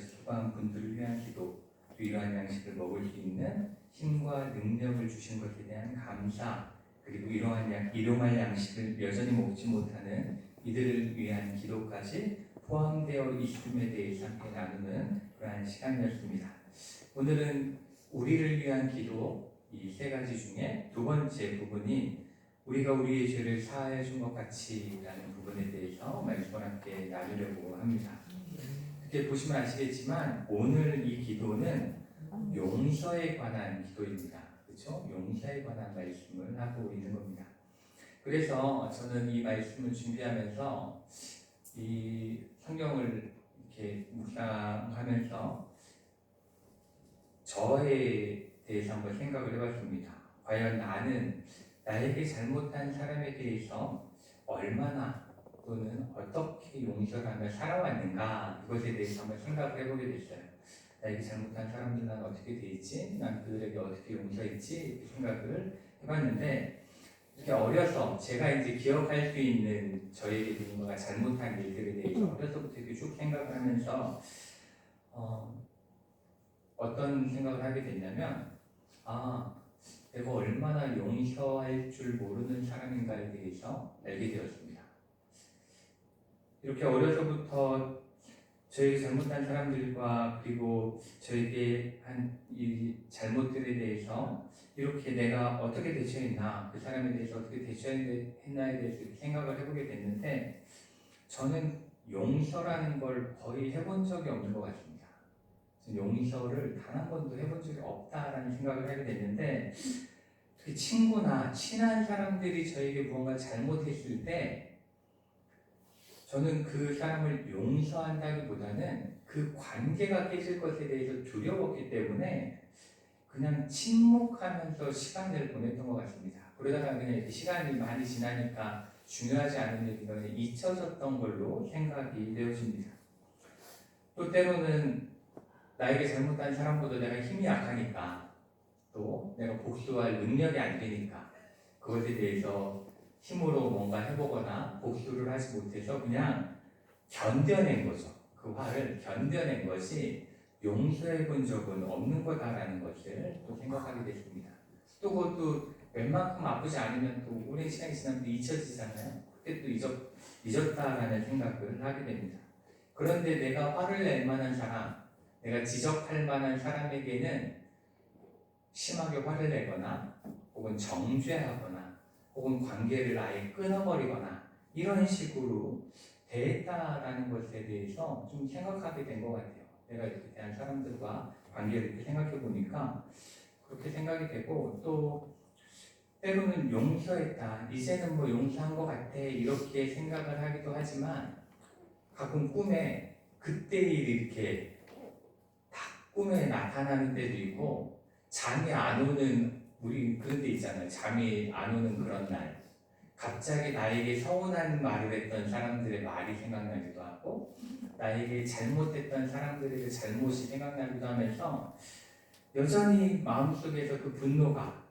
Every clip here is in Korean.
이것이 소방한 분들을 위한 기도, 또 이러한 양식을 먹을 수 있는 힘과 능력을 주신 것에 대한 감사, 그리고 일용할 양식을 여전히 먹지 못하는 이들을 위한 기도까지 포함되어 있음에 대해서 함께 나누는 그러한 시간이었습니다. 오늘은 우리를 위한 기도, 이 세 가지 중에 두 번째 부분이 우리가 우리의 죄를 사하여 준 것 같이라는 부분에 대해서 말씀을 함께 나누려고 합니다. 이렇게 보시면 아시겠지만 오늘 이 기도는 용서에 관한 기도입니다. 그렇죠? 용서에 관한 말씀을 하고 있는 겁니다. 그래서 저는 이 말씀을 준비하면서 이 성경을 이렇게 묵상하면서 저에 대해서 한번 생각을 해봤습니다. 과연 나는 나에게 잘못한 사람에 대해서 얼마나 또는 어떻게 용서를 하며 살아왔는가, 이것에 대해서 한번 생각을 해보게 됐어요. 나에게 잘못한 사람들 난 어떻게 돼 있지? 난 그들에게 어떻게 용서했지? 이렇게 생각을 해봤는데, 이렇게 어려서 제가 이제 기억할 수 있는 저에게 된 거가 잘못한 일들에 대해서 어려서부터 이렇게 쭉 생각을 하면서 어떤 생각을 하게 됐냐면, 내가 얼마나 용서할 줄 모르는 사람인가에 대해서 알게 되었습니다. 이렇게 어려서부터 저에게 잘못한 사람들과 그리고 저에게 한 이 잘못들에 대해서 이렇게 내가 어떻게 대처했나, 그 사람에 대해서 어떻게 대처했나에 대해서 생각을 해보게 됐는데, 저는 용서라는 걸 거의 해본 적이 없는 것 같습니다. 용서를 단 한 번도 해본 적이 없다라는 생각을 하게 됐는데, 특히 친구나 친한 사람들이 저에게 무언가 잘못했을 때 저는 그 사람을 용서한다기보다는 그 관계가 깨질 것에 대해서 두려웠기 때문에 그냥 침묵하면서 시간을 보냈던 것 같습니다. 그러다가 그냥 이렇게 시간이 많이 지나니까 중요하지 않은 일이 잊혀졌던 걸로 생각이 되어집니다. 또 때로는 나에게 잘못한 사람보다 내가 힘이 약하니까, 또 내가 복수할 능력이 안 되니까 그것에 대해서 힘으로 뭔가 해보거나 복수를 하지 못해서 그냥 견뎌낸 거죠. 그 화를 견뎌낸 것이 용서해 본 적은 없는 거다라는 것을 또 생각하게 됐습니다. 또 그것도 웬만큼 아프지 않으면 또 오랜 시간이 지나면 잊혀지잖아요. 그때 또 잊었다라는 생각을 하게 됩니다. 그런데 내가 화를 낼 만한 사람, 내가 지적할 만한 사람에게는 심하게 화를 내거나 혹은 정죄하거나 혹은 관계를 아예 끊어버리거나 이런 식으로 대했다라는 것에 대해서 좀 생각하게 된 것 같아요. 내가 이렇게 대한 사람들과 관계를 이렇게 생각해 보니까 그렇게 생각이 되고, 또 때로는 용서했다, 이제는 뭐 용서한 것 같아, 이렇게 생각을 하기도 하지만 가끔 꿈에 그때 일이 이렇게 꿈에 나타나는 때도 있고, 잠이 안 오는, 우리 그런 데 있잖아요. 잠이 안 오는 그런 날, 갑자기 나에게 서운한 말을 했던 사람들의 말이 생각나기도 하고, 나에게 잘못했던 사람들의 잘못이 생각나기도 하면서 여전히 마음속에서 그 분노가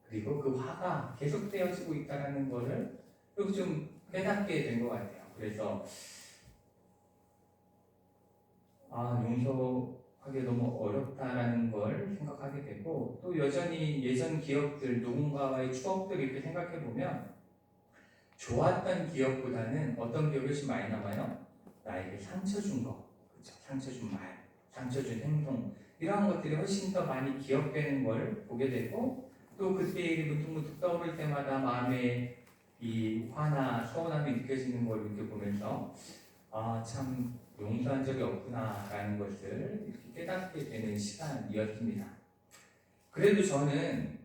그리고 그 화가 계속되어지고 있다는 것을 좀 깨닫게 된 것 같아요. 그래서 용서하기 너무 어렵다라는 걸 생각하게 되고, 또 여전히 예전 기억들, 누군가와의 추억들을 이렇게 생각해 보면 좋았던 기억보다는 어떤 기억이 훨씬 많이 남아요? 나에게 상처 준 거, 그렇죠? 상처 준 말, 상처 준 행동, 이러한 것들이 훨씬 더 많이 기억되는 걸 보게 되고, 또 그때 일이 문득문득 떠오를 때마다 마음에 이 화나 서운함이 느껴지는 걸 이렇게 보면서 참 용서한 적이 없구나라는 것을 이렇게 깨닫게 되는 시간이었습니다. 그래도 저는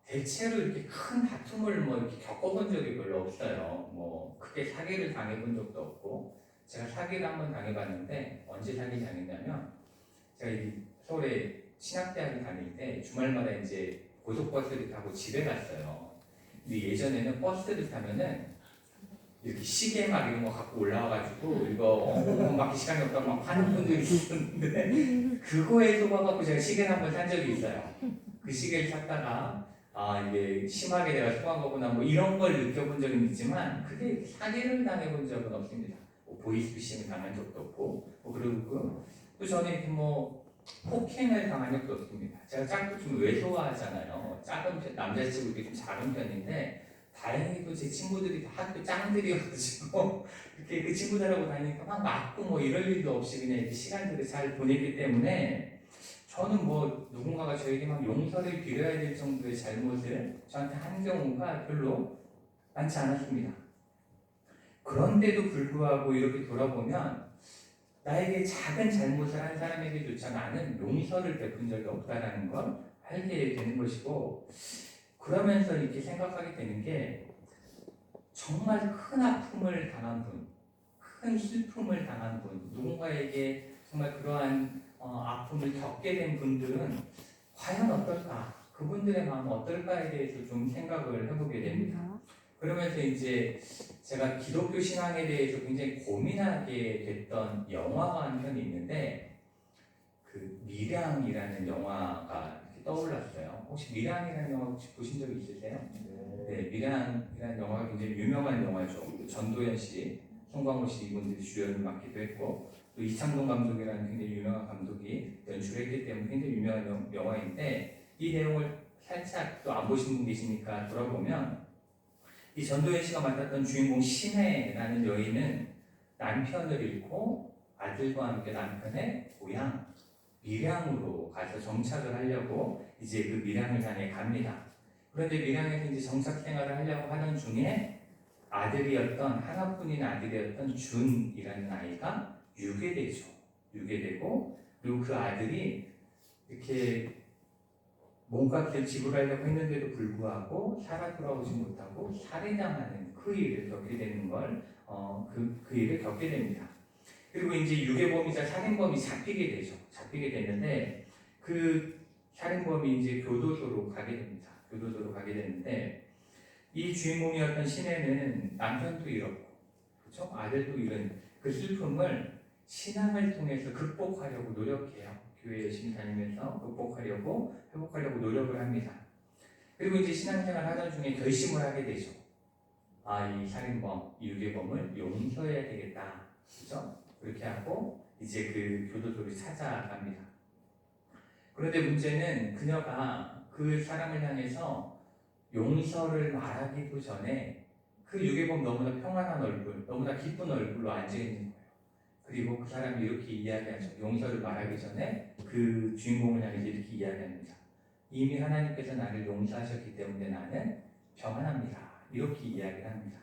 대체로 이렇게 큰 다툼을 이렇게 겪어본 적이 별로 없어요. 크게 사기를 당해본 적도 없고, 제가 사기를 한번 당해봤는데, 언제 사기 당했냐면, 제가 서울에 신학대학을 다닐 때 주말마다 이제 고속버스를 타고 집에 갔어요. 근데 예전에는 버스를 타면은 이렇게 시계 막 이런 거 갖고 올라와가지고 이거 막 시간이 없다고 막 하는 분들이 있었는데, 그거에 속아갖고 제가 시계를 한번 산 적이 있어요. 그 시계를 샀다가 이게 심하게 내가 속은 거구나 이런 걸 느껴본 적은 있지만, 그게 사기를 당해본 적은 없습니다. 보이스피싱을 당한 적도 없고, 그리고 또 저는 이렇게 뭐 폭행을 당한 적도 없습니다. 제가 짝도 좀 왜소하잖아요. 작은 남자치고 이렇게 좀 작은 편인데 다행히도 제 친구들이 다 학교 짱들이어가지고 이렇게 그 친구들하고 다니니까 막 맞고 뭐 이럴 일도 없이 그냥 이렇게 시간들을 잘 보냈기 때문에 저는 뭐 누군가가 저에게 막 용서를 빌어야 될 정도의 잘못을 저한테 한 경우가 별로 많지 않았습니다. 그런데도 불구하고 이렇게 돌아보면 나에게 작은 잘못을 한 사람에게조차 나는 용서를 베푼 적이 없다라는 걸 알게 되는 것이고, 그러면서 이렇게 생각하게 되는 게 정말 큰 아픔을 당한 분, 큰 슬픔을 당한 분, 누군가에게 정말 그러한 아픔을 겪게 된 분들은 과연 어떨까? 그분들의 마음은 어떨까에 대해서 좀 생각을 해보게 됩니다. 그러면서 이제 제가 기독교 신앙에 대해서 굉장히 고민하게 됐던 영화가 한 편이 있는데 그 밀양이라는 영화가 이렇게 떠올랐어요. 혹시 밀양이라는 영화 혹시 보신 적 있으세요? 네, 밀양이라는 영화가 굉장히 유명한 영화죠. 전도연 씨, 송강호 씨 이분들이 주연을 맡기도 했고 또 이창동 감독이라는 굉장히 유명한 감독이 연출했기 때문에 굉장히 유명한 영화인데 이 내용을 살짝 또 안 보신 분 계시니까 돌아보면 이 전도연 씨가 맡았던 주인공 신혜라는 여인은 남편을 잃고 아들과 함께 남편의 고향 밀양으로 가서 정착을 하려고 이제 그 밀양을 향해 갑니다. 그런데 밀양에서 이제 정착 생활을 하려고 하던 중에 아들이었던 하나뿐인 아들이었던 준이라는 아이가 유괴되죠. 유괴되고 그리고 그 아들이 이렇게 몸값을 지불하려고 했는데도 불구하고 살아 돌아오지 못하고 살해당하는 그 일을 겪게 되는 걸 그 일을 겪게 됩니다. 그리고 이제 유괴범이자 살인범이 잡히게 되죠. 잡히게 됐는데 그 살인범이 이제 교도소로 가게 됩니다. 교도소로 가게 되는데 이 주인공이었던 신혜는 남편도 잃었고 그렇죠? 아들도 잃은 그 슬픔을 신앙을 통해서 극복하려고 노력해요. 교회 열심히 다니면서 극복하려고 회복하려고 노력을 합니다. 그리고 이제 신앙생활 하던 중에 결심을 하게 되죠. 아, 이 살인범, 이 유괴범을 용서해야 되겠다. 그렇죠? 그렇게 하고 이제 그 교도소를 찾아갑니다. 그런데 문제는 그녀가 그 사람을 향해서 용서를 말하기도 전에 그 유괴범 너무나 평안한 얼굴, 너무나 기쁜 얼굴로 앉아있는 거예요. 그리고 그 사람이 이렇게 이야기하죠. 용서를 말하기 전에 그 주인공을 향해서 이렇게 이야기합니다. 이미 하나님께서 나를 용서하셨기 때문에 나는 평안합니다. 이렇게 이야기를 합니다.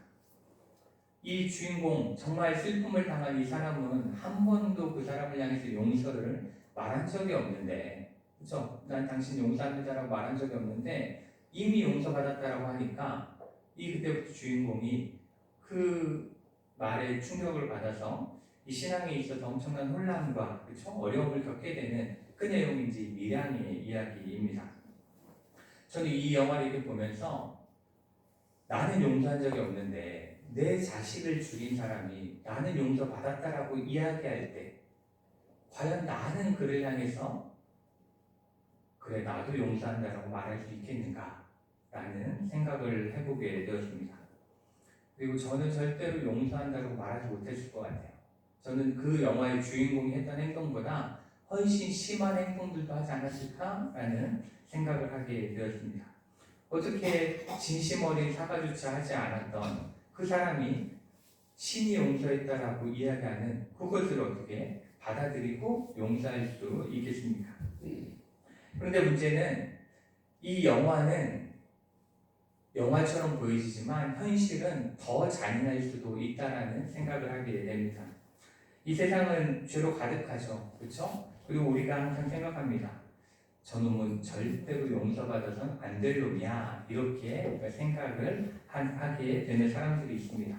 이 주인공, 정말 슬픔을 당한 이 사람은 한 번도 그 사람을 향해서 용서를 말한 적이 없는데, 그렇죠? 난 당신 용서합니다라고 말한 적이 없는데 이미 용서받았다라고 하니까 그때부터 주인공이 그 말에 충격을 받아서 이 신앙에 있어서 엄청난 혼란과 그렇죠? 어려움을 겪게 되는 그 내용이 이제 밀양의 이야기입니다. 저는 이 영화를 보면서 나는 용서한 적이 없는데 내 자식을 죽인 사람이 나는 용서받았다라고 이야기할 때 과연 나는 그를 향해서 그래 나도 용서한다라고 말할 수 있겠는가 라는 생각을 해보게 되었습니다. 그리고 저는 절대로 용서한다고 말하지 못했을 것 같아요. 저는 그 영화의 주인공이 했던 행동보다 훨씬 심한 행동들도 하지 않았을까라는 생각을 하게 되었습니다. 어떻게 진심 어린 사과조차 하지 않았던 그 사람이 신이 용서했다라고 이야기하는 그것을 어떻게 받아들이고 용서할 수 있겠습니까? 그런데 문제는 이 영화는 영화처럼 보이지만 현실은 더 잔인할 수도 있다라는 생각을 하게 됩니다. 이 세상은 죄로 가득하죠. 그렇죠? 그리고 우리가 항상 생각합니다. 저놈은 절대로 용서받아서는 안 될 놈이야. 이렇게 생각을 하게 되는 사람들이 있습니다.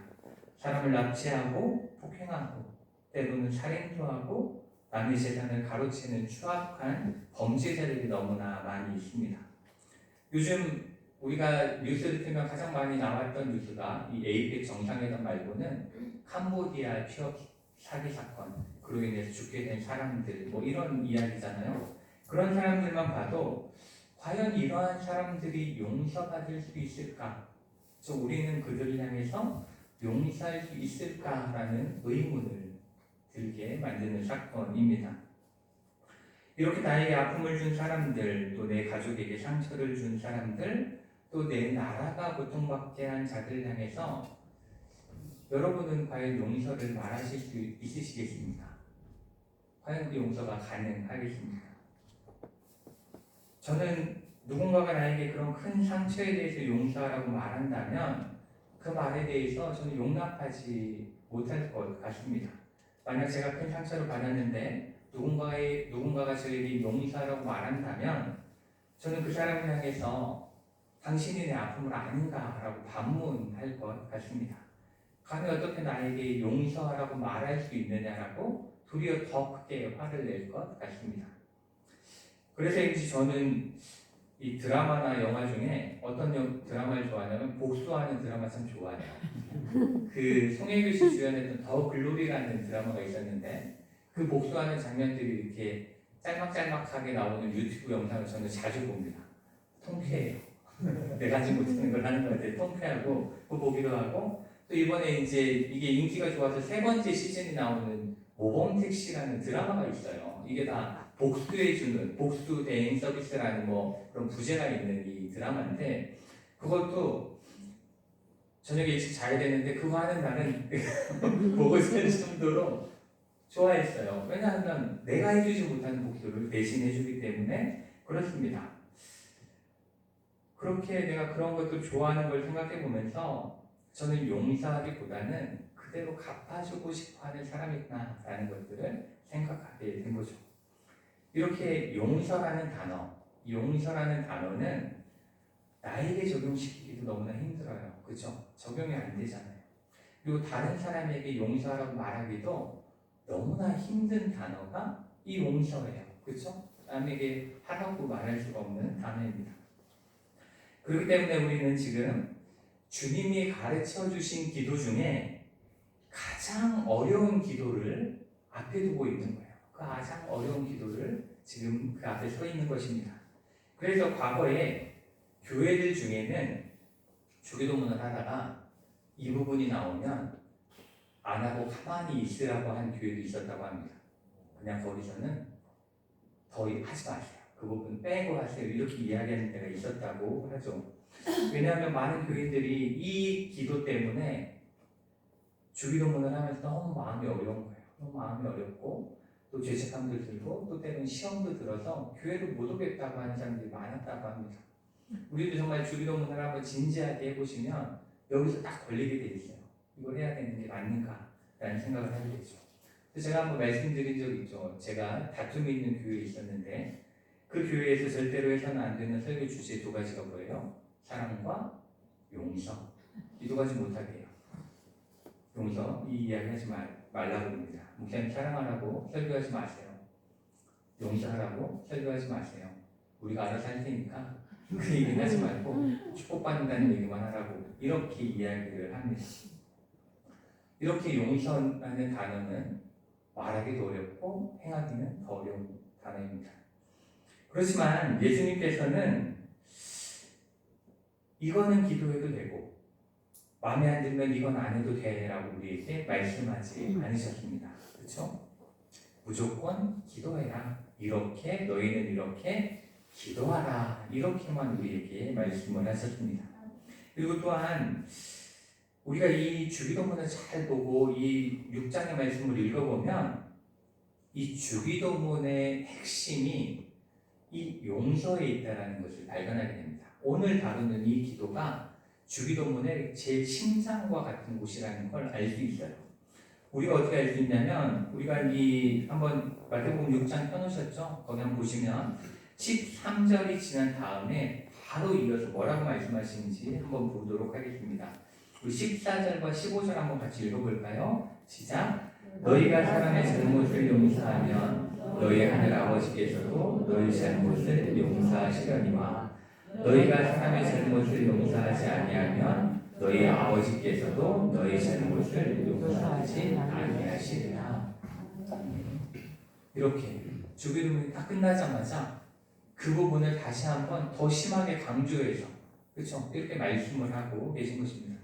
사람을 납치하고 폭행하고 때로는 살인도 하고 남의 재산을 가로채는 추악한 범죄자들이 너무나 많이 있습니다. 요즘 우리가 뉴스를 틀면 가장 많이 나왔던 뉴스가 이 에이펙 정상회담 말고는 캄보디아 취업 사기 사건, 그로 인해서 죽게 된 사람들, 뭐 이런 이야기잖아요. 그런 사람들만 봐도 과연 이러한 사람들이 용서받을 수 있을까? 우리는 그들을 향해서 용서할 수 있을까라는 의문을 들게 만드는 사건입니다. 이렇게 나에게 아픔을 준 사람들, 또 내 가족에게 상처를 준 사람들, 또 내 나라가 고통받게 한 자들 향해서 여러분은 과연 용서를 말하실 수 있으시겠습니까? 과연 그 용서가 가능하겠습니까? 저는 누군가가 나에게 그런 큰 상처에 대해서 용서하라고 말한다면 그 말에 대해서 저는 용납하지 못할 것 같습니다. 만약 제가 큰 상처를 받았는데 누군가가 저에게 용서하라고 말한다면 저는 그 사람을 향해서 당신이 내 아픔을 아는가라고 반문할 것 같습니다. 감히 어떻게 나에게 용서하라고 말할 수 있느냐라고 도리어 더 크게 화를 낼 것 같습니다. 그래서인지 저는 이 드라마나 영화 중에 어떤 드라마를 좋아하냐면 복수하는 드라마 참 좋아해요. 그 송혜교 씨 주연했던 더 글로리라는 드라마가 있었는데 그 복수하는 장면들이 이렇게 짤막짤막하게 나오는 유튜브 영상을 저는 자주 봅니다. 통쾌해요. 내가 하지 못하는 걸 하는 것 같아요. 통쾌하고 그거 보기도 하고 또 이번에 이제 이게 인기가 좋아서 3번째 시즌이 나오는 모범택시라는 드라마가 있어요. 이게 다 복수해주는 복수 대행 서비스라는 뭐 그런 부제가 있는 이 드라마인데 그것도 저녁에 일찍 자야 되는데 그거 하는 날은 보고 있을 정도로 좋아했어요. 왜냐하면 내가 해주지 못하는 복수를 대신 해주기 때문에 그렇습니다. 그렇게 내가 그런 것도 좋아하는 걸 생각해 보면서 저는 용서하기보다는 그대로 갚아주고 싶어하는 사람이구나라는 것들을 생각하게 된 거죠. 이렇게 용서라는 단어는 나에게 적용시키기도 너무나 힘들어요. 그렇죠? 적용이 안 되잖아요. 그리고 다른 사람에게 용서하라고 말하기도 너무나 힘든 단어가 이 용서예요. 그렇죠? 남에게 하라고 말할 수가 없는 단어입니다. 그렇기 때문에 우리는 지금 주님이 가르쳐 주신 기도 중에 가장 어려운 기도를 앞에 두고 있는 거예요. 그 가장 어려운 기도를 지금 그 앞에 서 있는 것입니다. 그래서 과거에 교회들 중에는 주기도문을 하다가 이 부분이 나오면 안 하고 가만히 있으라고 한 교회도 있었다고 합니다. 그냥 거기서는 더 하지 마세요. 그 부분 빼고 하세요. 이렇게 이야기하는 데가 있었다고 하죠. 왜냐하면 많은 교인들이 이 기도 때문에 주기도문을 하면서 너무 마음이 어려운 거예요. 너무 마음이 어렵고 또 죄책감도 들고 또 때로는 시험도 들어서 교회를 못 오겠다고 하는 사람들이 많았다고 합니다. 우리도 정말 주기도문을 한번 진지하게 해보시면 여기서 딱 걸리게 돼 있어요. 이걸 해야 되는 게 맞는가라는 생각을 하게 되죠. 그래서 제가 한번 말씀드린 적 있죠. 제가 다툼이 있는 교회에 있었는데 그 교회에서 절대로 해서는 안 되는 설교 주제 2가지가 뭐예요? 사랑과 용서. 이 2가지 못하게 해요. 용서, 이 이야기 하지 말라고 합니다. 목사님 사랑하라고 설교하지 마세요. 용서하라고 설교하지 마세요. 우리가 알아서 할 테니까 그 얘기는 하지 말고 축복받는다는 얘기만 하라고 이렇게 이야기를 합니다. 이렇게 용서라는 단어는 말하기도 어렵고 행하기는 더 어려운 단어입니다. 그렇지만 예수님께서는 이거는 기도해도 되고 마음에 안 들면 이건 안 해도 돼라고 우리에게 말씀하지 않으셨습니다. 그렇죠? 무조건 기도해라. 이렇게 너희는 이렇게 기도하라. 이렇게만 우리에게 말씀을 하셨습니다. 그리고 또한 우리가 이 주기도문을 잘 보고 이 6장의 말씀을 읽어보면 이 주기도문의 핵심이 이 용서에 있다는 것을 발견하게 됩니다. 오늘 다루는 이 기도가 주기도문의 제일 심장과 같은 곳이라는 걸 알 수 있어요. 우리가 어떻게 알 수 있냐면 우리가 이 한번 마태복음 6장 펴놓으셨죠? 거기 한번 보시면 13절이 지난 다음에 바로 이어서 뭐라고 말씀하시는지 한번 보도록 하겠습니다. 우리 14절과 15절 한번 같이 읽어볼까요? 시작! 너희가 사람의 잘못을 용서하면 너희 하늘 아버지께서도 너희 잘못을 용서하시려니와 너희가 사람의 잘못을 용서하지 아니하면 너희 아버지께서도 너희 잘못을 용서하지 아니하시리라. 이렇게 주기도문이 딱 끝나자마자 그 부분을 다시 한번 더 심하게 강조해서 그렇죠? 이렇게 말씀을 하고 계신 것입니다.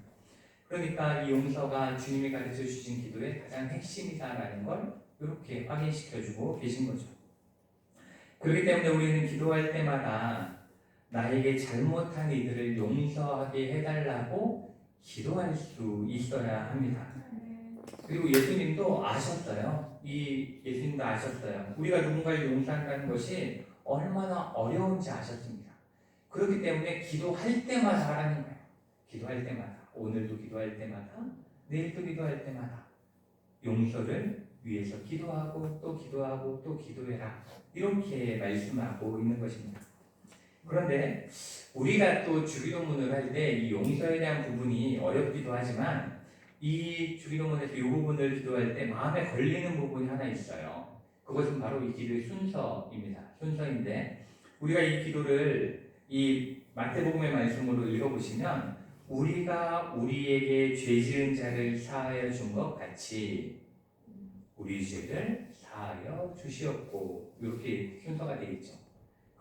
그러니까 이 용서가 주님이 가르쳐 주신 기도의 가장 핵심이다라는 걸 이렇게 확인시켜주고 계신 거죠. 그렇기 때문에 우리는 기도할 때마다 나에게 잘못한 이들을 용서하게 해달라고 기도할 수 있어야 합니다. 그리고 예수님도 아셨어요. 예수님도 아셨어요. 우리가 누군가를 용서한다는 것이 얼마나 어려운지 아셨습니다. 그렇기 때문에 기도할 때마다 하라는 거예요. 기도할 때마다, 오늘도 기도할 때마다, 내일도 기도할 때마다 용서를 위해서 기도하고 또 기도하고 또 기도해라. 이렇게 말씀하고 있는 것입니다. 그런데 우리가 또 주기도문을 할 때 이 용서에 대한 부분이 어렵기도 하지만 이 주기도문에서 이 부분을 기도할 때 마음에 걸리는 부분이 하나 있어요. 그것은 바로 이 기도의 순서입니다. 순서인데 우리가 이 기도를 이 마태복음의 말씀으로 읽어보시면 우리가 우리에게 죄 지은 자를 사하여 준 것 같이 우리 죄를 사하여 주시옵고 이렇게 순서가 되어 있죠.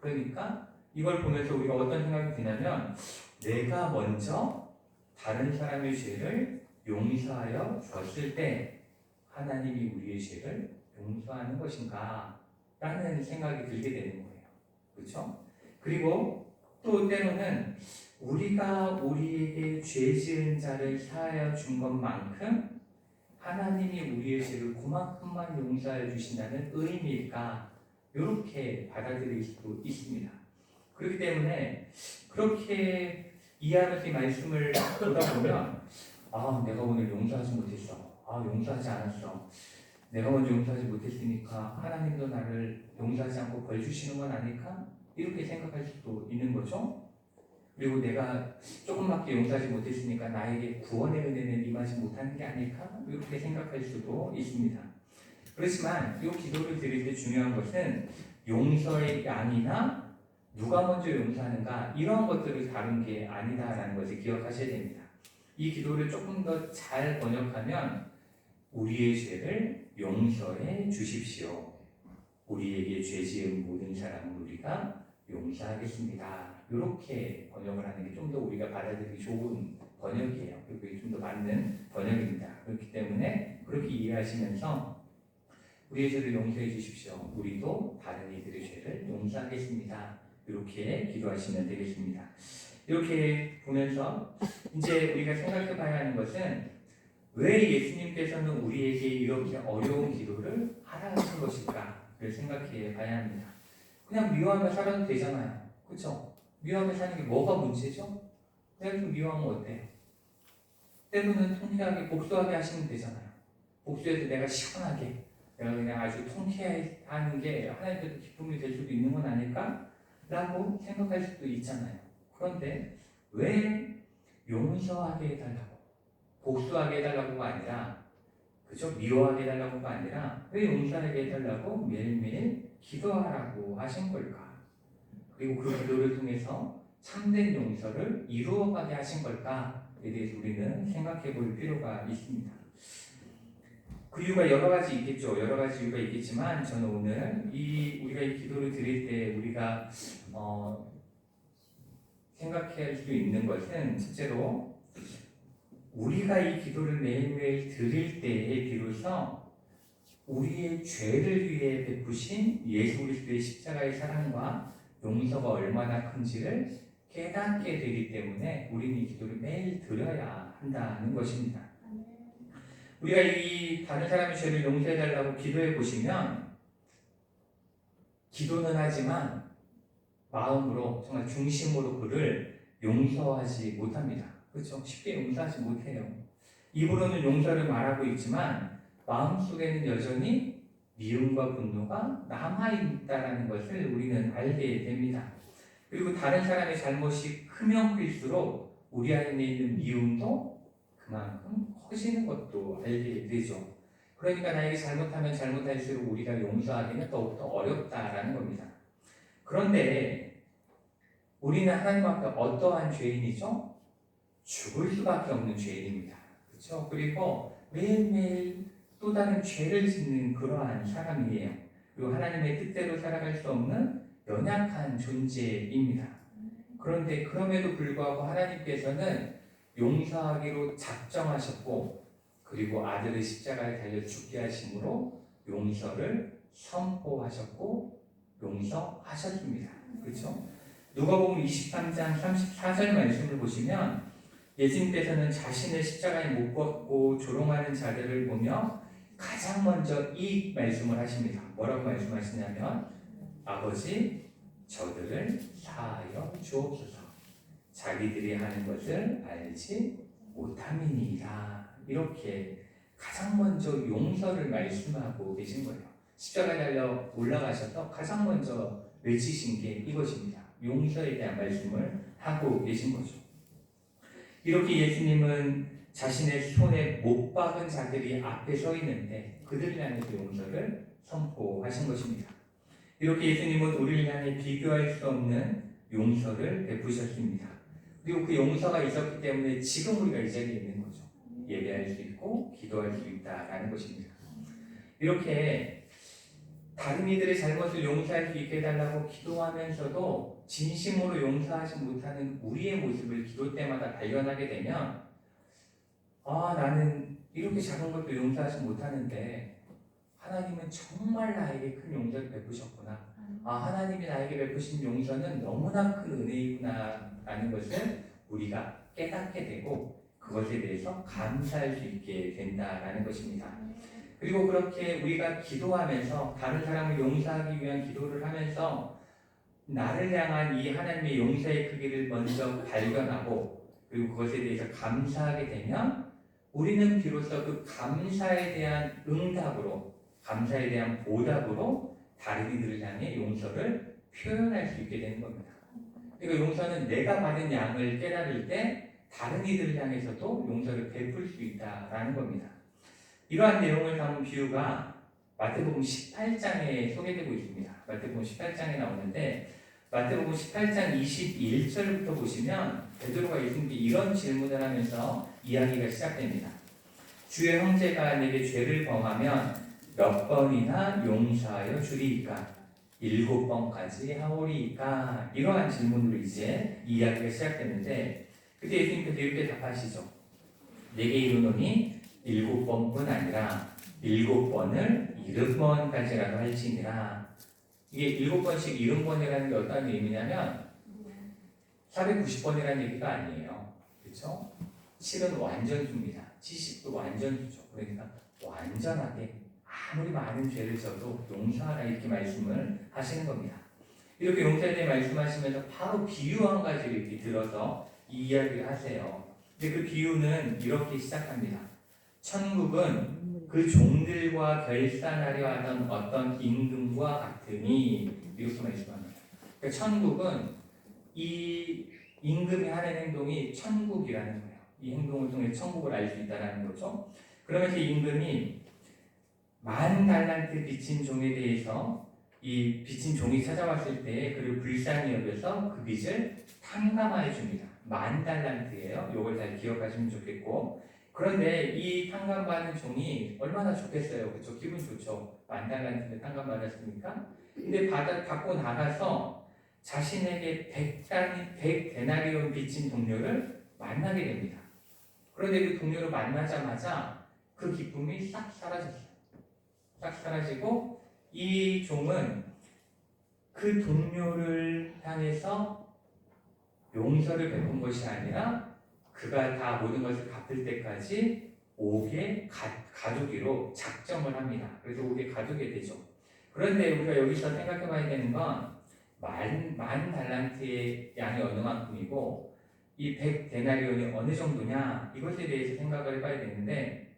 그러니까 이걸 보면서 우리가 어떤 생각이 드냐면 내가 먼저 다른 사람의 죄를 용서하여 줬을 때 하나님이 우리의 죄를 용서하는 것인가 라는 생각이 들게 되는 거예요. 그렇죠? 그리고 또 때로는 우리가 우리에게 죄 지은 자를 사하여 준 것만큼 하나님이 우리의 죄를 그만큼만 용서해 주신다는 의미일까 이렇게 받아들일 수도 있습니다. 그렇기 때문에 그렇게 이해하면서 이 말씀을 보다 보면 내가 오늘 용서하지 못했어. 용서하지 않았어. 내가 먼저 용서하지 못했으니까 하나님도 나를 용서하지 않고 벌 주시는 건 아닐까? 이렇게 생각할 수도 있는 거죠. 그리고 내가 조금밖에 용서하지 못했으니까 나에게 구원의 은혜는 임하지 못하는 게 아닐까? 이렇게 생각할 수도 있습니다. 그렇지만 이 기도를 드릴 때 중요한 것은 용서의 양이나 누가 먼저 용서하는가 이런 것들을 다룬 게 아니다라는 것을 기억하셔야 됩니다. 이 기도를 조금 더 잘 번역하면 우리의 죄를 용서해 주십시오. 우리에게 죄 지은 모든 사람을 우리가 용서하겠습니다. 이렇게 번역을 하는 게 좀 더 우리가 받아들이기 좋은 번역이에요. 그리고 좀 더 맞는 번역입니다. 그렇기 때문에 그렇게 이해하시면서 우리의 죄를 용서해 주십시오. 우리도 다른 이들의 죄를 용서하겠습니다. 이렇게 기도하시면 되겠습니다. 이렇게 보면서 이제 우리가 생각해 봐야 하는 것은 왜 예수님께서는 우리에게 이렇게 어려운 기도를 하라 하신 것일까를 생각해 봐야 합니다. 그냥 미워하며 살아도 되잖아요. 그렇죠? 미워하며 사는 게 뭐가 문제죠? 그냥 좀 미워하면 어때요? 때로는 통쾌하게 복수하게 하시면 되잖아요. 복수해서 내가 시원하게 내가 그냥 아주 통쾌하는 게 하나님께도 기쁨이 될 수도 있는 건 아닐까? 라고 생각할 수도 있잖아요. 그런데 왜 용서하게 해달라고 복수하게 해달라고가 아니라 그죠? 미워하게 해달라고가 아니라 왜 용서하게 해달라고 매일매일 기도하라고 하신 걸까? 그리고 그 기도를 통해서 참된 용서를 이루어가게 하신 걸까에 대해서 우리는 생각해 볼 필요가 있습니다. 그 이유가 여러 가지 있겠죠. 여러 가지 이유가 있겠지만 저는 오늘 우리가 이 기도를 드릴 때 우리가 생각할 수 있는 것은 첫째로 우리가 이 기도를 매일매일 드릴 때에 비로소 우리의 죄를 위해 베푸신 예수 그리스도의 십자가의 사랑과 용서가 얼마나 큰지를 깨닫게 되기 때문에 우리는 이 기도를 매일 드려야 한다는 것입니다. 우리가 이 다른 사람의 죄를 용서해달라고 기도해 보시면 기도는 하지만 마음으로 정말 중심으로 그를 용서하지 못합니다. 그렇죠? 쉽게 용서하지 못해요. 입으로는 용서를 말하고 있지만 마음속에는 여전히 미움과 분노가 남아있다는 것을 우리는 알게 됩니다. 그리고 다른 사람의 잘못이 크면 클수록 우리 안에 있는 미움도 그만큼 커지는 것도 알게 되죠. 그러니까 나에게 잘못하면 잘못할수록 우리가 용서하기는 더욱더 어렵다라는 겁니다. 그런데 우리는 하나님 앞에 어떠한 죄인이죠? 죽을 수밖에 없는 죄인입니다. 그렇죠? 그리고 매일매일 또 다른 죄를 짓는 그러한 사람이에요. 그리고 하나님의 뜻대로 살아갈 수 없는 연약한 존재입니다. 그런데 그럼에도 불구하고 하나님께서는 용서하기로 작정하셨고 그리고 아들의 십자가에 달려 죽게 하심으로 용서를 선포하셨고 용서하셨습니다. 그렇죠? 누가복음 23장 34절 말씀을 보시면 예수님께서는 자신의 십자가에 못 박고 조롱하는 자들을 보며 가장 먼저 이 말씀을 하십니다. 뭐라고 말씀하시냐면 아버지 저들을 사하여 주옵소서. 자기들이 하는 것을 알지 못함이니이다. 이렇게 가장 먼저 용서를 말씀하고 계신 거예요. 십자가에 달려 올라가셔서 가장 먼저 외치신 게 이것입니다. 용서에 대한 말씀을 하고 계신 거죠. 이렇게 예수님은 자신의 손에 못 박은 자들이 앞에 서 있는데 그들을 향해서 용서를 선포하신 것입니다. 이렇게 예수님은 우리를 향해 비교할 수 없는 용서를 베푸셨습니다. 그리고 그 용서가 있었기 때문에 지금 우리가 이 자리에 있는 거죠. 예배할 수 있고 기도할 수 있다라는 것입니다. 이렇게 다른 이들의 잘못을 용서할 수 있게 해달라고 기도하면서도 진심으로 용서하지 못하는 우리의 모습을 기도 때마다 발견하게 되면 나는 이렇게 작은 것도 용서하지 못하는데 하나님은 정말 나에게 큰 용서를 베푸셨구나. 하나님이 나에게 베푸신 용서는 너무나 큰 은혜이구나 라는 것을 우리가 깨닫게 되고 그것에 대해서 감사할 수 있게 된다라는 것입니다. 그리고 그렇게 우리가 기도하면서 다른 사람을 용서하기 위한 기도를 하면서 나를 향한 이 하나님의 용서의 크기를 먼저 발견하고 그리고 그것에 대해서 감사하게 되면 우리는 비로소 그 감사에 대한 응답으로 감사에 대한 보답으로 다른 이들을 향해 용서를 표현할 수 있게 되는 겁니다. 그러니까 용서는 내가 받은 양을 깨달을 때 다른 이들을 향해서도 용서를 베풀 수 있다라는 겁니다. 이러한 내용을 담은 비유가 마태복음 18장에 소개되고 있습니다. 마태복음 18장에 나오는데 마태복음 18장 21절부터 보시면 베드로가 예수님께 이런 질문을 하면서 이야기가 시작됩니다. 주의 형제가 내게 죄를 범하면 몇 번이나 용서하여 주리이까? 7번까지 하오리이까? 이러한 질문으로 이제 이야기가 시작됐는데 그때 예수님께서 이렇게 답하시죠. 내게 이르노니 7번뿐 아니라 7번을 70번까지라도 할지니라. 이게 7번씩 70번이라는 게 어떤 의미냐면 490번이라는 얘기가 아니에요. 그렇죠? 7은 완전수입니다. 70도 완전수죠. 그러니까 완전하게 아무리 많은 죄를 져도 용서하라 이렇게 말씀을 하시는 겁니다. 이렇게 용서에 대해 말씀하시면서 바로 비유 한 가지를 이렇게 들어서 이 이야기를 하세요. 근데 그 비유는 이렇게 시작합니다. 천국은 그 종들과 결산하려 하던 어떤 임금과 같으니 이렇게 말씀합니다. 그러니까 천국은 이 임금이 하는 행동이 천국이라는 거예요. 이 행동을 통해 천국을 알 수 있다는 거죠. 그러면서 이 임금이 10,000달란트 빚진 종에 대해서 이 빚진 종이 찾아왔을 때 그를 불쌍히 여겨서 그 빚을 탕감하여 줍니다. 10,000달란트예요. 이걸 잘 기억하시면 좋겠고 그런데 이 탕감받은 종이 얼마나 좋겠어요. 그렇죠? 기분 좋죠. 10,000달란트를 탕감받았으니까. 근데 받고 나가서 자신에게 100데나리온 빚진 동료를 만나게 됩니다. 그런데 그 동료를 만나자마자 그 기쁨이 싹 사라졌어요. 싹 사라지고 이 종은 그 동료를 향해서 용서를 베푼 것이 아니라 그가 다 모든 것을 갚을 때까지 옥에 가두기로 작정을 합니다. 그래서 옥에 가두게 되죠. 그런데 우리가 여기서 생각해 봐야 되는 건 만 달란트의 양이 어느 만큼이고 이 100데나리온이 어느 정도냐 이것에 대해서 생각을 해봐야 되는데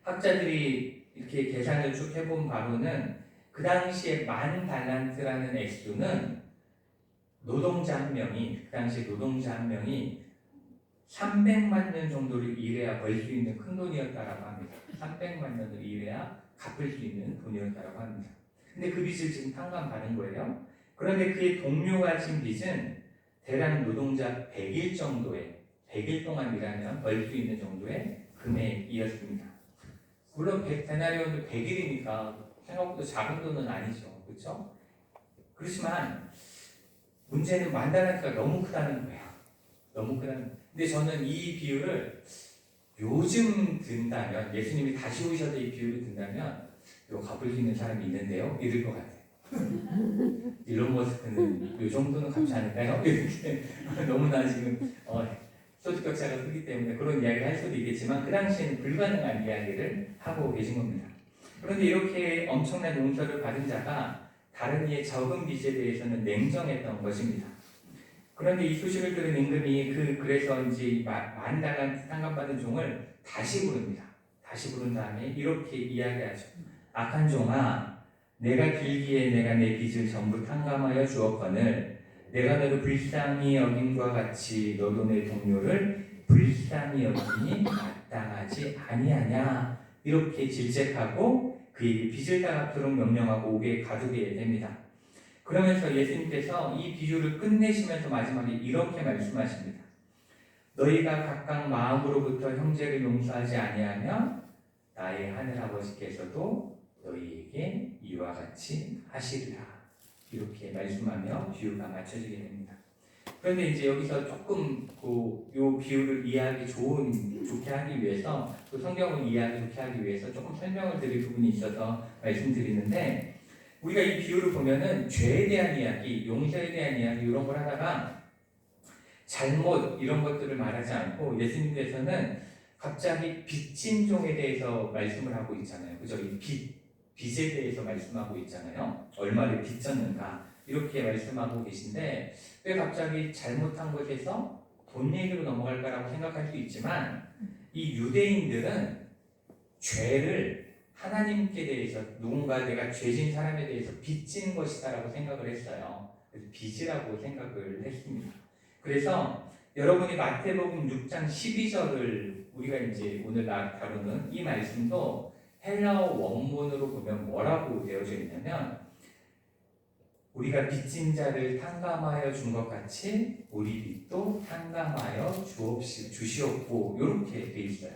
학자들이 이렇게 계산을 쭉 해본 바로는 그 당시에 10,000달란트라는 액수는 노동자 한 명이 그 당시에 노동자 한 명이 300만 년 정도를 일해야 벌 수 있는 큰 돈이었다라고 합니다. 300만 년을 일해야 갚을 수 있는 돈이었다라고 합니다. 근데 그 빚을 지금 탕감받은 거예요. 그런데 그의 동료가 진 빚은 대략 노동자 100일 정도의 100일 동안 일하면 벌 수 있는 정도의 금액이었습니다. 물론 100데나리온도 100일이니까 생각보다 작은 돈은 아니죠. 그렇죠? 그렇지만 문제는 10,000달란트가 너무 크다는 거예요. 너무 크다는. 근데 저는 이 비유를 요즘 든다면 예수님이 다시 오셔서 이 비유를 든다면 이거 갚을 수 있는 사람이 있는데요? 이럴 것 같아요. 일론 머스크는 이 정도는 갚지 않을까요? 이렇게 너무나 지금 소득 격차가 크기 때문에 그런 이야기를 할 수도 있겠지만 그 당시에는 불가능한 이야기를 하고 계신 겁니다. 그런데 이렇게 엄청난 용서를 받은 자가 다른 이의 적은 빚에 대해서는 냉정했던 것입니다. 그런데 이 소식을 들은 임금이 그래서 이제 만당한 상감받은 종을 다시 부릅니다. 다시 부른 다음에 이렇게 이야기하죠. 악한 종아, 내가 길기에 내가 내 빚을 전부 탕감하여 주었거늘 내가 너를 불쌍히 여김과 같이 너도 내 동료를 불쌍히 여기니 마땅하지 아니하냐, 이렇게 질책하고 그에게 빚을 다 갚도록 명령하고 옥에 가두게 됩니다. 그러면서 예수님께서 이 비유를 끝내시면서 마지막에 이렇게 말씀하십니다. 너희가 각각 마음으로부터 형제를 용서하지 아니하면 나의 하늘아버지께서도 너희에게 이와 같이 하시리라. 이렇게 말씀하며 비유가 맞춰지게 됩니다. 그런데 이제 여기서 조금 요 비유를 이해하기 좋게 하기 위해서, 또 성경을 이해하기 좋게 하기 위해서 조금 설명을 드릴 부분이 있어서 말씀드리는데, 우리가 이 비유를 보면은 죄에 대한 이야기, 용서에 대한 이야기 이런 걸 하다가 잘못 이런 것들을 말하지 않고 예수님께서는 갑자기 빚진 종에 대해서 말씀을 하고 있잖아요. 그죠? 이 빚에 대해서 말씀하고 있잖아요. 얼마를 빚졌는가 이렇게 말씀하고 계신데 왜 갑자기 잘못한 것에서 돈 얘기로 넘어갈까라고 생각할 수 있지만 이 유대인들은 죄를 하나님께 대해서 누군가 내가 죄진 사람에 대해서 빚진 것이다라고 생각을 했어요. 그래서 빚이라고 생각을 했습니다. 그래서 여러분이 마태복음 6장 12절을 우리가 이제 오늘 다루는 이 말씀도 헬라어 원문으로 보면 뭐라고 되어져 있냐면 우리가 빚진 자를 탕감하여 준 것 같이 우리 빚도 탕감하여 주시옵고 이렇게 돼 있어요.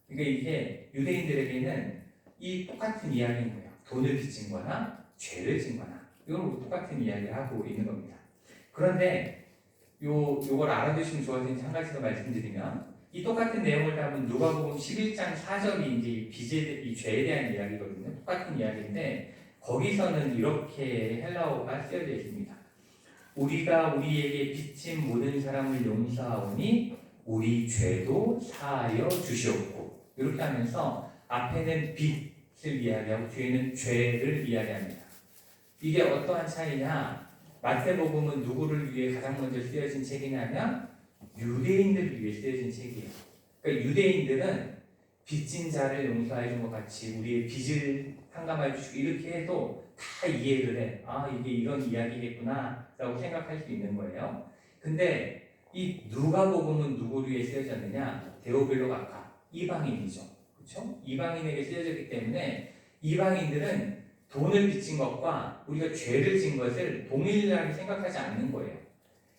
그러니까 이게 유대인들에게는 이 똑같은 이야기인 거예요. 돈을 빚진 거나 죄를 진 거나 이런 똑같은 이야기를 하고 있는 겁니다. 그런데 요걸 알아두시면 좋아지는지 한 가지 더 말씀드리면 이 똑같은 내용을 담은 누가복음 11장 4절이 이제 이 죄에 대한 이야기거든요. 똑같은 이야기인데 거기서는 이렇게 헬라어가 쓰여져 있습니다. 우리가 우리에게 빚진 모든 사람을 용서하오니 우리 죄도 사하여 주시옵고, 이렇게 하면서 앞에는 빚을 이야기하고 뒤에는 죄를 이야기합니다. 이게 어떠한 차이냐? 마태복음은 누구를 위해 가장 먼저 쓰여진 책이냐면 유대인들을 위해 쓰여진 책이에요. 그러니까 유대인들은 빚진 자를 용서해 준 것 같이 우리의 빚을 탕감해 주시고 이렇게 해도 다 이해를 해. 아, 이게 이런 이야기겠구나 라고 생각할 수 있는 거예요. 근데 이 누가복음은 누구를 위해 쓰여졌느냐? 데오빌로 각하, 이방인이죠. 그렇죠? 이방인에게 쓰여졌기 때문에 이방인들은 돈을 빚진 것과 우리가 죄를 진 것을 동일하게 생각하지 않는 거예요.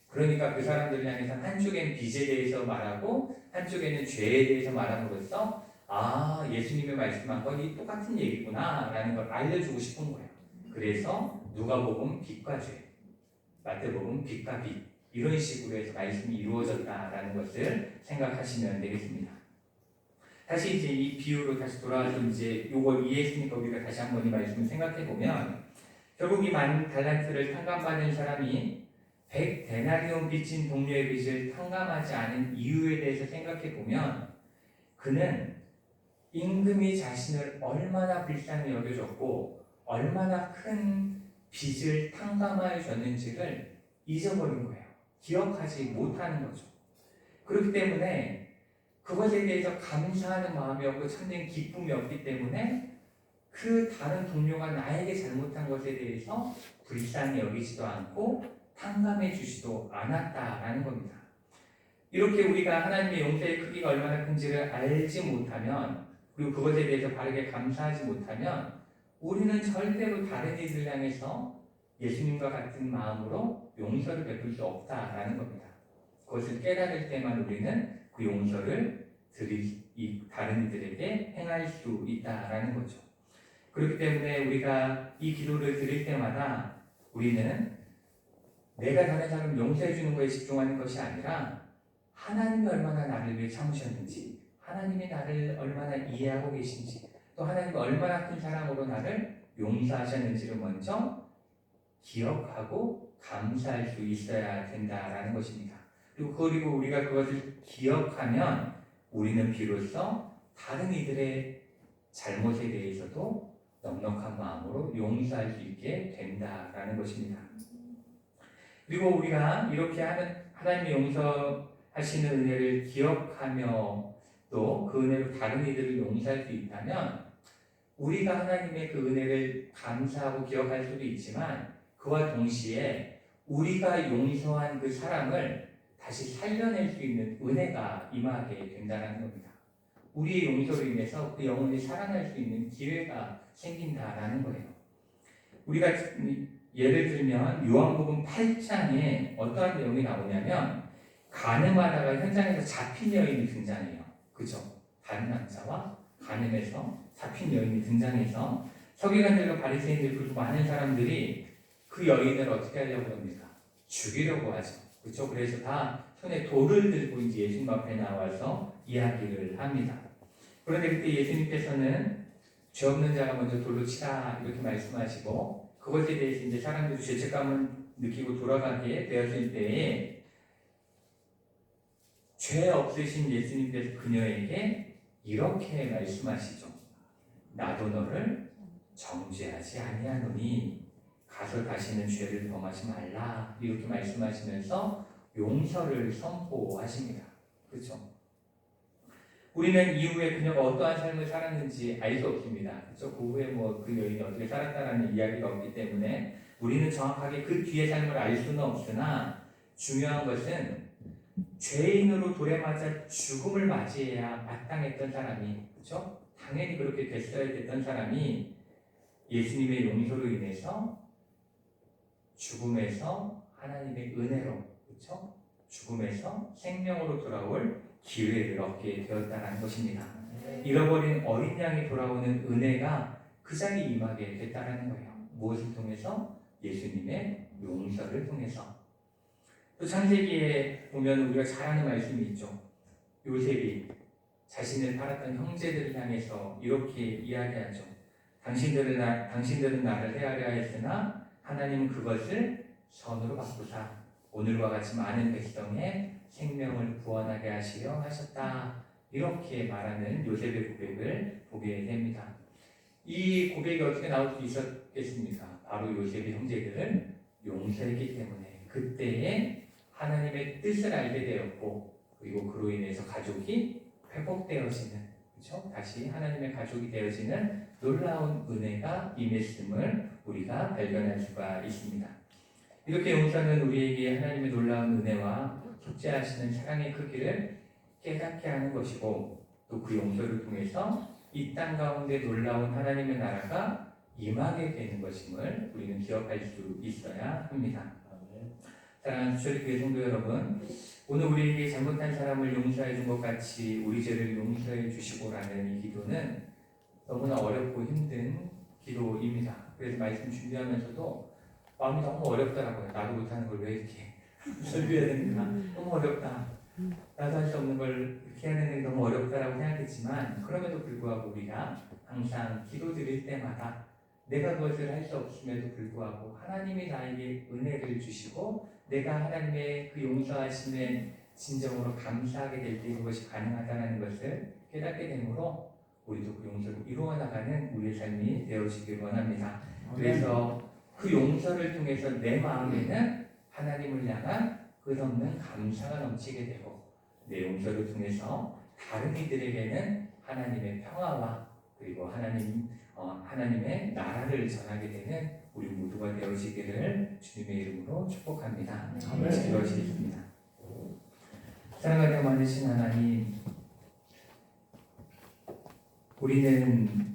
그러니까 그 사람들을 향해서 한쪽엔 빚에 대해서 말하고 한쪽에는 죄에 대해서 말함으로써 아, 예수님이 말씀한 건 이 똑같은 얘기구나 라는 걸 알려주고 싶은 거예요. 그래서 누가복음 빚과 죄, 마태복음 빚과 빚, 이런 식으로 해서 말씀이 이루어졌다라는 것을 생각하시면 되겠습니다. 다시 이제 이 비유로 다시 돌아와서 이제 요걸 이해했으니까 우리가 다시 한번 이 말씀을 생각해 보면 결국 이 만 달란트를 탕감받은 사람이 100데나리온 빚진 동료의 빚을 탕감하지 않은 이유에 대해서 생각해 보면 그는 임금이 자신을 얼마나 불쌍히 여겨줬고 얼마나 큰 빚을 탕감하여 줬는지를 잊어버린 거예요. 기억하지 못하는 거죠. 그렇기 때문에 그것에 대해서 감사하는 마음이 없고 참된 기쁨이 없기 때문에 그 다른 동료가 나에게 잘못한 것에 대해서 불쌍히 여기지도 않고 탕감해 주지도 않았다라는 겁니다. 이렇게 우리가 하나님의 용서의 크기가 얼마나 큰지를 알지 못하면 그리고 그것에 대해서 바르게 감사하지 못하면 우리는 절대로 다른 이들을 향해서 예수님과 같은 마음으로 용서를 베풀 수 없다라는 겁니다. 그것을 깨달을 때만 우리는 그 용서를 다른 이들에게 행할 수 있다라는 거죠. 그렇기 때문에 우리가 이 기도를 드릴 때마다 우리는 내가 다른 사람을 용서해 주는 것에 집중하는 것이 아니라 하나님이 얼마나 나를 위해 참으셨는지, 하나님이 나를 얼마나 이해하고 계신지, 또 하나님이 얼마나 큰 사랑으로 나를 용서하셨는지를 먼저 기억하고 감사할 수 있어야 된다라는 것입니다. 그리고 우리가 그것을 기억하면 우리는 비로소 다른 이들의 잘못에 대해서도 넉넉한 마음으로 용서할 수 있게 된다라는 것입니다. 그리고 우리가 이렇게 하나님의 용서하시는 은혜를 기억하며 또 그 은혜로 다른 이들을 용서할 수 있다면 우리가 하나님의 그 은혜를 감사하고 기억할 수도 있지만 그와 동시에 우리가 용서한 그 사람을 다시 살려낼 수 있는 은혜가 임하게 된다는 겁니다. 우리의 용서로 인해서 그 영혼이 살아날 수 있는 기회가 생긴다라는 거예요. 우리가 예를 들면 요한복음 8장에 어떠한 내용이 나오냐면 간음하다가 현장에서 잡힌 여인이 등장해요. 그죠? 다른 남자와 간음해서 잡힌 여인이 등장해서 서기관들과 바리새인들 그리고 많은 사람들이 그 여인을 어떻게 하려고 합니까? 죽이려고 하죠. 그렇죠? 그래서 다 손에 돌을 들고 이제 예수님 앞에 나와서 이야기를 합니다. 그런데 그때 예수님께서는 죄 없는 자가 먼저 돌로 치라 이렇게 말씀하시고 그것에 대해서 이제 사람들이 죄책감을 느끼고 돌아가게 되었을 때에 죄 없으신 예수님께서 그녀에게 이렇게 말씀하시죠. 나도 너를 정죄하지 아니하노니 가서 다시는 죄를 범하지 말라 이렇게 말씀하시면서 용서를 선포하십니다. 그렇죠? 우리는 이후에 그녀가 어떠한 삶을 살았는지 알 수 없습니다. 그렇죠? 그 후에 그 여인이 어떻게 살았다라는 이야기가 없기 때문에 우리는 정확하게 그 뒤의 삶을 알 수는 없으나 중요한 것은 죄인으로 돌에 맞아 죽음을 맞이해야 마땅했던 사람이, 그렇죠? 당연히 그렇게 됐어야 됐던 사람이 예수님의 용서로 인해서 죽음에서 하나님의 은혜로, 그렇죠? 죽음에서 생명으로 돌아올 기회를 얻게 되었다는 것입니다. 잃어버린 어린 양이 돌아오는 은혜가 그 자리에 임하게 됐다는 거예요. 무엇을 통해서? 예수님의 용서를 통해서. 또 창세기에 보면 우리가 잘 아는 말씀이 있죠. 요셉이 자신을 팔았던 형제들을 향해서 이렇게 이야기하죠. 당신들은 나를 해하려 했으나 하나님은 그것을 선으로 바꾸사 오늘과 같이 많은 백성의 생명을 구원하게 하시려 하셨다. 이렇게 말하는 요셉의 고백을 보게 됩니다. 이 고백이 어떻게 나올 수 있었겠습니까? 바로 요셉의 형제들을 용서했기 때문에 그때에 하나님의 뜻을 알게 되었고 그리고 그로 인해서 가족이 회복되어지는, 그렇죠? 다시 하나님의 가족이 되어지는 놀라운 은혜가 임했음을 우리가 발견할 수가 있습니다. 이렇게 용서는 우리에게 하나님의 놀라운 은혜와 속죄하시는 사랑의 크기를 깨닫게 하는 것이고 또 그 용서를 통해서 이 땅 가운데 놀라운 하나님의 나라가 임하게 되는 것임을 우리는 기억할 수 있어야 합니다. 사랑하는 주철교회 성도 여러분, 오늘 우리에게 잘못한 사람을 용서해 준 것 같이 우리 죄를 용서해 주시고라는 이 기도는 너무나 어렵고 힘든 기도입니다. 그래서 말씀 준비하면서도 마음이 너무 어렵더라고요. 나도 못하는 걸 왜 이렇게 설교해야 되는가? 너무 어렵다. 나도 할 수 없는 걸 이렇게 해야 되는 게 너무 어렵다라고 생각했지만 그럼에도 불구하고 우리가 항상 기도 드릴 때마다 내가 그것을 할 수 없음에도 불구하고 하나님이 나에게 은혜를 주시고 내가 하나님의 그 용서하심에 진정으로 감사하게 될 때 그것이 가능하다는 것을 깨닫게 되므로 우리도 그 용서를 이루어 나가는 우리의 삶이 되어지길 원합니다. 그래서 그 용서를 통해서 내 마음에는 하나님을 향한 끝없는 감사가 넘치게 되고 내 용서를 통해서 다른 이들에게는 하나님의 평화와 그리고 하나님의 나라를 전하게 되는 우리 모두가 되어지기를 주님의 이름으로 축복합니다. 기도하시겠습니다. 사랑하며 많으신 하나님, 우리는